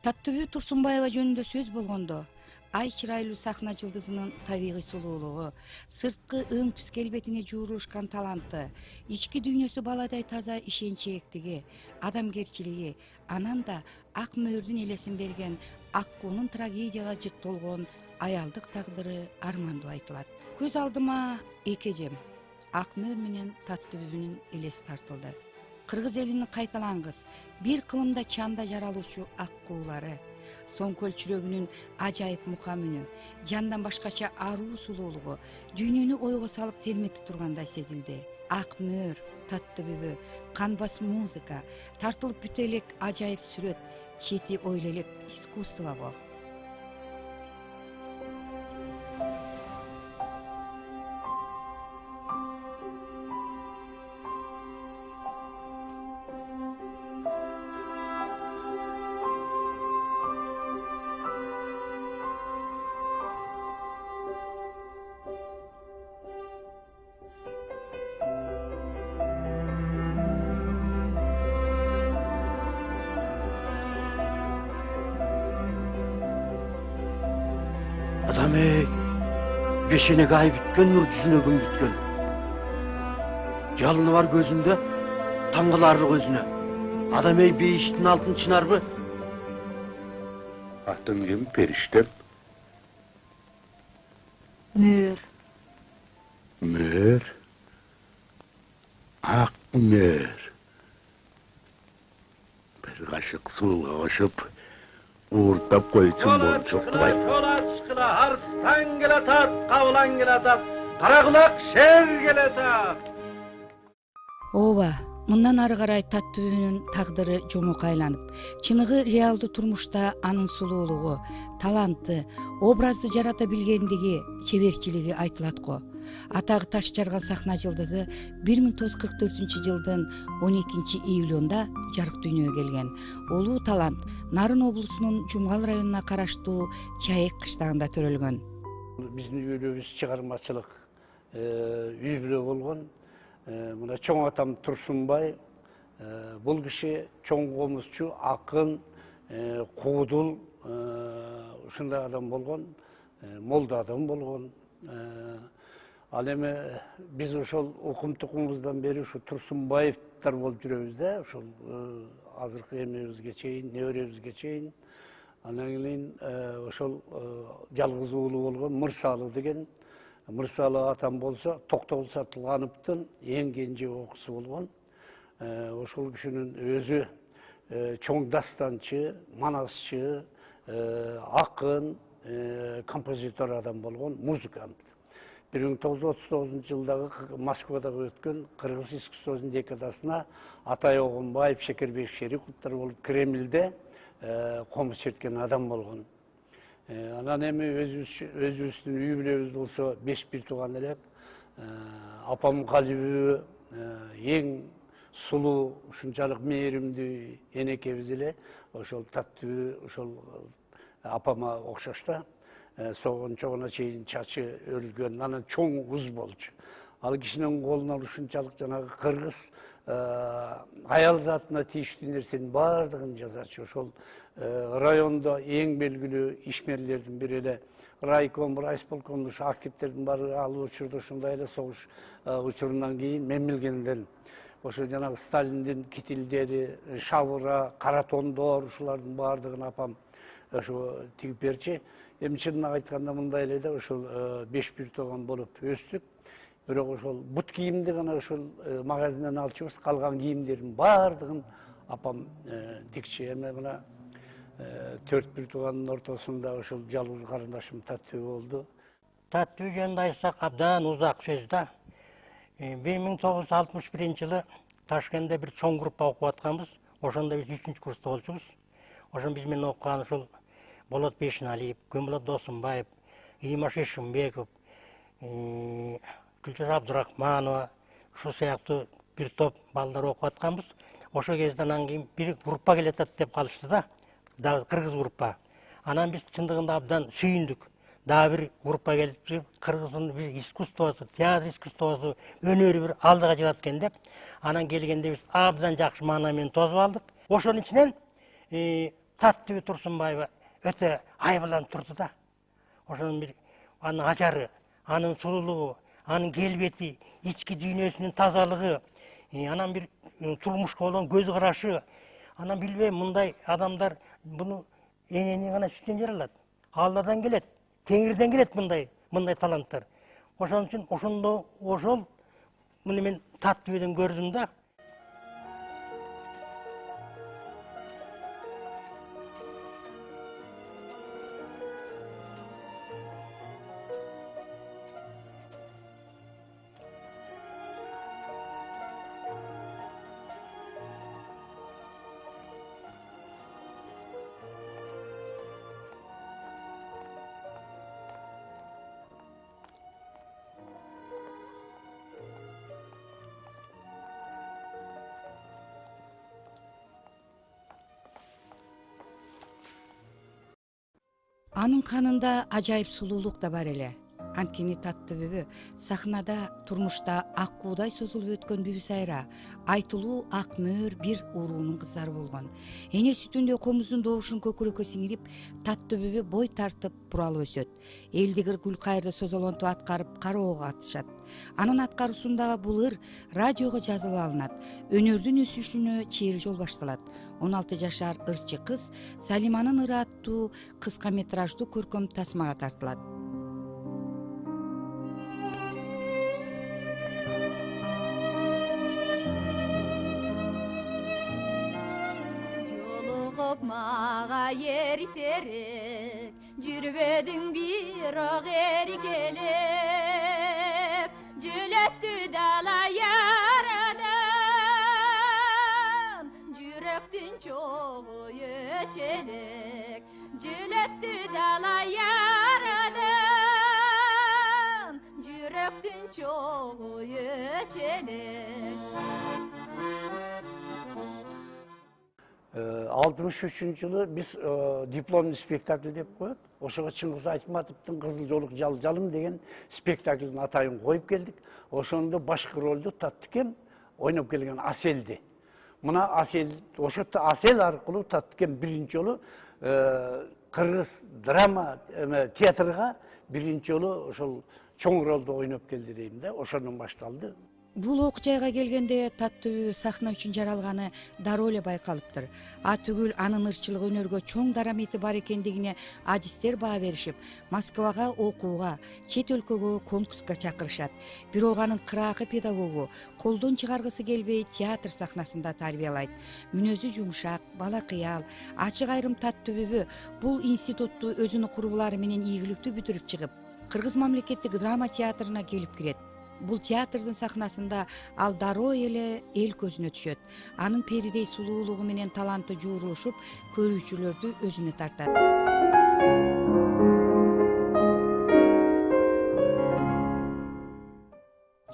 Таттыбү Турсунбаева жөнүндө сөз болгондо, ай чырайлуу сахна жылдызынын табигый сулуулугу, сырткы өң түс келбетине жуурулушкан таланты, ички дүйнөсү баладай таза ишенчээктиги, адамгерчилиги, анан да ак мөөрдүн элесин берген Аккуунун трагедияга жыктолгон аялдык тагдыры армандуу айтылат. Көз алдыма эки эжем, ак мөөр менен Таттыбүнүн элеси тартылды. Кыргыз элинин кайталангыс, бир кылымда чанда жаралуучу аккуулары, Соңкөл чүрөгүнүн ажайып мукам үнү, жандан башкача аруу сулуулугу дүйнөнү ойго салып терметип тургандай сезилди. Ак мөөр, Таттыбүбү, канбас музыка, тартылып бүтө элек ажайып сүрөт, чети ойло элек искусство го. Adam beşenek ay bitken, nur yüzüne gün bitken. Жалыны бар көзүндө, таңгылары көзүнө. Адам бейиштин алтын чынарбы? Атын ким, периштем? Мөөр. Мөөр? Ак мөөр. Bir kaşık suga koşup, uğurtap koyucun bolçoktu bay. Çıkıla, harstan gele tat, kavlan gele tat, karakulak şer gele tat. Ооба, мындан ары карай Таттыбүнүн тагдыры жомок айланып, чыныгы реалдуу турмушта анын сулуулугу, таланты, образды жарата билгендиги, чеберчилиги айтылат го. Атагы таш жарган сахна жылдызы 1944-жылдын 12-июлунда жарык дүйнөгө келген. Улуу талант Нарын облусунун Жумгал районуна караштуу Чаек кыштагында төрөлгөн. Биздин үйлөбүз чыгармачылык үй бүлө болгон. Мына чоң атам Турсунбай, бул киши чоң комузчу, акын, куудул, ушундай адам болгон, молда адам болгон. Ал эми биз ошол укум-тукумубуздан бери ушу Турсунбаевдер болуп жүрөбүз да, ошол азыркы эмебизге чейин, неберебизге чейин. Анан кийин ошол жалгыз уулу болгон Мырсалы деген, Мырсалы атам болсо Токтогул Сатылгановдун эң кенже окуусу болгон. Ошол кишинин өзү чоң дастанчы, манасчы, акын, композитор адам болгон, музыкант. 1939 жылдагы Москвадагы өткөн Кыргыз искусствосунун декадасына Атай Огунбаев, Шекербек Шериковдор болуп Кремльде комуз черткен адам болгон. Анан эми өзүбүздүн үй бүлөбүз болсо 5 бир тууган элек. Апам калыбы эң сулуу, ушунчалык мээримдүү энекебиз эле. Ошол таттуу, ошол апама окшош да. Соғын чоғына чейин чачы өлгөн, анан чоң уз болчу. Ал кишинин колунан ушунчалык жанагы кыргыз аял затына тийиштүү нерсенин баардыгын жасачу. Ошол райондо эң белгилүү ишмерлердин бири эле райком, райисполком активдердин баары ал учурда ушундай эле согуш учурунан кийин мен билгенден ошо жанагы Сталиндин китилдери, шабыра, кара тондор ушулардын баардыгын апам ошо тигип берчи. Эми чынын айтканда мындай эле да ошол 5 бир тууган болуп өстүк. Бирок ошол бут кийимди гана ошол магазинден алчубуз, калган кийимдердин баардыгын апам тикчи. Эми мына 4 бир туугандын ортосунда ошол жалгыз карындашым Таттуу болду. Таттуу жөнүндө айтсак абдан узак сөз да. 1961-жылы Ташкентте бир чоң группа окуп атканбыз. Ошондо биз 3-чү курста болчубуз. Ошон биз менен окуган ушул Болот Бешиналиев, Көмболот Досунбаев, Имаш Эшимбеков, Гүлчөз Абдурахманова, ушул сыяктуу бир топ балдар окуп атканбыз. Ошол кезде анан кийин бир группа келатат деп калышты да, дагы кыргыз группа. Анан биз чындыгында абдан сүйүндүк. Дагы бир группа келип, кыргыздын бир искусствосу, театр искусствосу, өнөрү бир алдыга чыгат экен деп. Анан келгенде биз абдан жакшы маана менен тосуп алдык. Ошонун ичинен Таттуу Турсунбаева өтө айбаланып турду да. Ошонун бир анын ажары, анын сулуулугу, анын келбети, ички дүйнөсүнүн тазалыгы, анан бир турмушка болгон көз карашы. Анан билбейм, мындай адамдар буну энени гана сүттөн жаралат. Алладан келет, Теңирден келет мындай таланттар. Ошон үчүн ошол муну мен Таттуудан көрдүм да. Анын канында ажайып сулуулук да бар эле. Анткени Таттуу бүбү сахнада турмушта ак куудай созулуп өткөн бүбү сайра, айтылуу ак мөөр бир уруунун кыздары болгон. Эне сүтүндө комуздун добушун көкүрөккө сиңирип, Таттуу бүбү бой тартып буралып өсөт. Элдигир гүлкайырды созолонтуп аткарып кароого атышат. Анын аткаруусундагы бул ыр радиого жазылып алынат. Өнөрдүн өсүшүнө чейри жол башталат. 16 жашар ырчы кыз Салиманын ыры аттуу кыска метраждуу көркөм тасмага тартылат. Жолугуп мага эритерек, жүрбөдүң бирок эркелеп, жүлөттү дала ярадан, жүрөктүн чогу өчелек, жүлөттү дала ярадан, жүрөктүн чогу өчелек. 63-жылы биз дипломный спектакль деп коет. Ошого Чыңгыз Айтматовдун Кызыл жолук жалым деген спектаклдин атайын коюп келдик. Ошондо башкы ролду Таттыкем ойноп келген Аселди. Мына Асел, ошотто Асел аркылуу Таттыкем биринчи жолу кыргыз драма театрга биринчи жолу ошол чоң ролду ойноп келди дейм да. Ошондон башталды. Бул окуу жайга келгенде Таттуу сахна үчүн жаралганы дароо эле байкалыптыр. Түгүл анын ырчылык өнөргө чоң дарамети бар экендигине адистер баа беришип, Москвага окууга, чет өлкөгө конкурска чакырышат. Бирок анын кыраакы педагогу колдон чыгаргысы келбей театр сахнасында тарбиялайт. Мүнөзү жумшак, бала кыял, ачык айрым Таттуу бүбү бул институтту өзүнүн курбулары менен ийгиликтүү бүтүрүп чыгып, Кыргыз мамлекеттик драма театрына келип кирет. Бул театрдын сахнасында ал дароо эле эл көзүнө түшөт. Анын перидей сулуулугу менен таланты жуурушуп, көрүүчүлөрдү өзүнө тартат.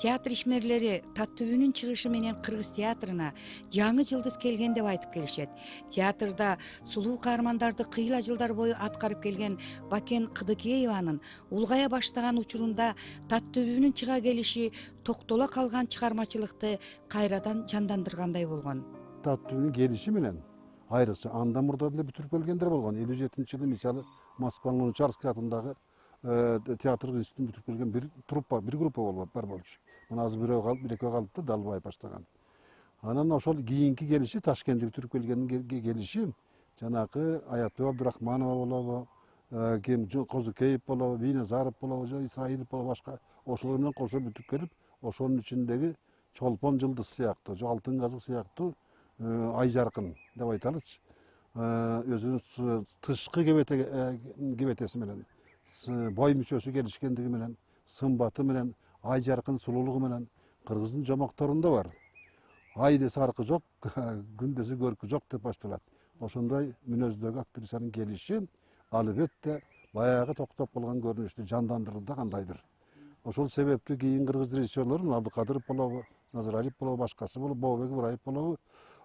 Театр ишмерлери Таттүбүнүн чыгышы менен кыргыз театрына жаңы жылдыз келген деп айтып келишет. Театрда сулуу каармандарды кыйла жылдар бою аткарып келген Бакен Кыдыкееванын улгая баштаган учурунда Таттүбүнүн чыга келиши токтоло калган чыгармачылыкты кайрадан жандандыргандай болгон. Таттүбүнүн келиши менен айрыкча андан мурда деле бүтүрүп келгендер болгон. 57-жылы мисалы Москванын Луначарский атындагы театр институтун бүтүрүп келген бир группа бар болчу. Мына азыр бирөө калып, бир-экөө калып да Далбай баштаган. Анан ошол кийинки келиши Ташкентте бүтүрүп келгендин келиши жанагы Аятбек Абдурахманова болобу, ким Козукеев болобу, Бийназаров болобу, Исраилов болобу, башка ошолор менен кошо бүтүп келип, ошонун ичиндеги Чолпон жылдыз сыяктуу, Алтын казык сыяктуу ай жаркын деп айталычы. Өзүнүн тышкы кебетеси менен, бой мүчөсү келишкендиги менен, сымбаты менен, ай жаркын сулуулугу менен кыргыздын жомокторунда бар. Ай десе аркы жок, күн десе көркү жок деп башталат. Ошондой мүнөздөгү актрисанын келиши албетте баягы токтоп калган көрүнүштү жандандырды кандайдыр. Ошол себептүү кийин кыргыз режиссерлору Абдыкадыров болобу, Назаралиев болобу, башкасы болобу, Бообек Ыбраев болобу,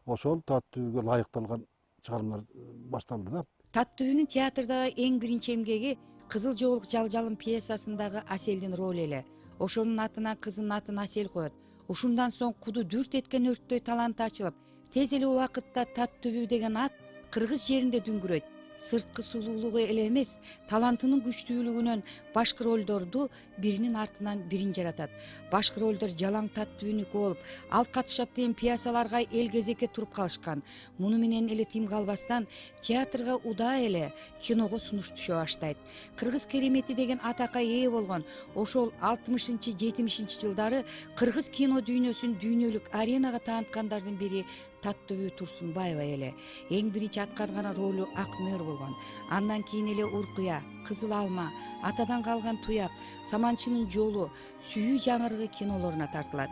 ошол Таттүбүгө ылайыкталган чыгармалар башталды да. Таттүбүнүн театрдагы эң биринчи эмгеги Кызыл жоолук жалжалым пьесасындагы Аселдин ролу эле. Ошонун атына кызынын атын Асел коет. Ушундан соң куду дүрт эткен өрттөй таланты ачылып, тез эле убакытта Таттүбү деген ат кыргыз жеринде дүңгүрөйт. Сырткы сулуулугу эле эмес, талантынын күчтүүлүгүнөн башкы ролдорду биринин артынан бирин жаратат. Башкы ролдор Жалаң Таттүбүнүкү болуп, ал катышат деген пьесаларга эл кезекке туруп калышкан. Муну менен эле тим калбастан театрга удаа эле киного сунуш түшө баштайт. Кыргыз керемети деген атакка ээ болгон ошол 60-70 жылдары кыргыз кино дүйнөсүн дүйнөлүк аренага таанткандардын бири Таттүбү Турсунбаева эле. Эң биринчи аткарган ролу Ак мөр болгон. Андан кийин эле Уркуя, Кызыл алма, Атадан калган туяк, Саманчынын жолу, Сүйүү жаңырыгы кинолоруна тартылат.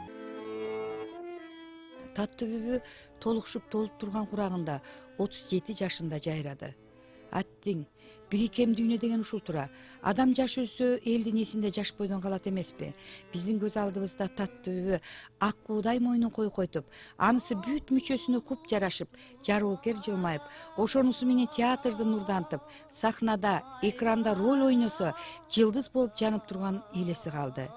Таттүбү толукшуп толуп турган курагында 37 жашында жайрады. Аттиң бири кем дүйнө деген ушул тура. Адам жаш өссө элдин эсинде жаш бойдон калат эмеспи? Биздин көз алдыбызда Таттүбү ак куудай мойнун койкойтуп, анысы бүт мүчөсүнө куп жарашып, жароокер жылмайып, ошонусу менен театрды нурдантып, сахнада, экранда роль ойносо, жылдыз болуп жанып турган элеси калды.